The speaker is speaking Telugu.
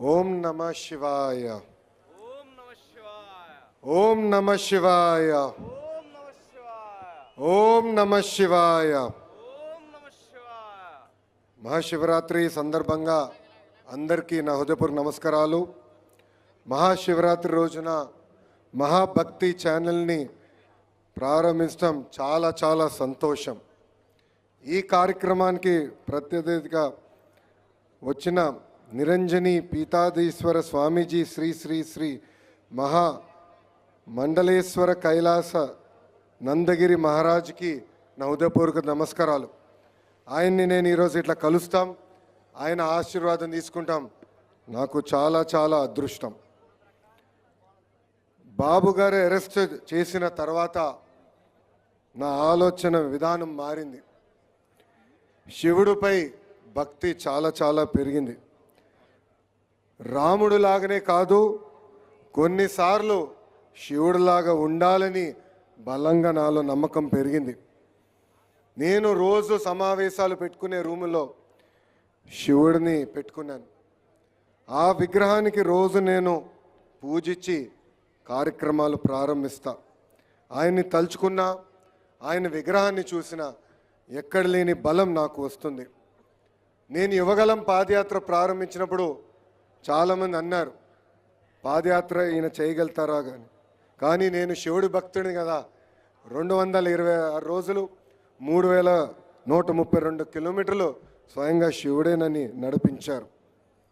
ఓం నమ శివాయ. ఓం నమః శివాయ. ఓం నమ శివాయ. ఓం నమః శివాయ. ఓం నమ శివాయ. ఓం నమః శివాయ. మహాశివరాత్రి సందర్భంగా అందరికీ నా హృదయపూర్వక నమస్కారాలు. మహాశివరాత్రి రోజున మహాభక్తి ఛానల్ని ప్రారంభించడం చాలా చాలా సంతోషం. ఈ కార్యక్రమానికి ప్రత్యతిథిగా వచ్చిన నిరంజని పీతాధీశ్వర స్వామీజీ శ్రీ శ్రీ శ్రీ మహా మండలేశ్వర కైలాస నందగిరి మహారాజ్కి నా హృదయపూర్వక నమస్కారాలు. ఆయన్ని నేను ఈరోజు ఇట్లా కలుస్తాం, ఆయన ఆశీర్వాదం తీసుకుంటాం, నాకు చాలా చాలా అదృష్టం. బాబు గారు అరెస్ట్ చేసిన తర్వాత నా ఆలోచన విధానం మారింది. శివుడిపై భక్తి చాలా చాలా పెరిగింది. రాముడులాగానే కాదు, కొన్నిసార్లు శివుడిలాగా ఉండాలని బలంగా నాలో నమ్మకం పెరిగింది. నేను రోజు సమావేశాలు పెట్టుకునే రూములో శివుడిని పెట్టుకున్నాను. ఆ విగ్రహానికి రోజు నేను పూజించి కార్యక్రమాలు ప్రారంభిస్తా. ఆయన్ని తలుచుకున్నా, ఆయన విగ్రహాన్ని చూసినా ఎక్కడ లేని బలం నాకు వస్తుంది. నేను యువగలం పాదయాత్ర ప్రారంభించినప్పుడు చాలామంది అన్నారు, పాదయాత్ర ఈయన చేయగలుగుతారా కానీ నేను శివుడి భక్తుడిని కదా. 226 రోజులు 3132 కిలోమీటర్లు స్వయంగా శివుడేనని నడిపించారు.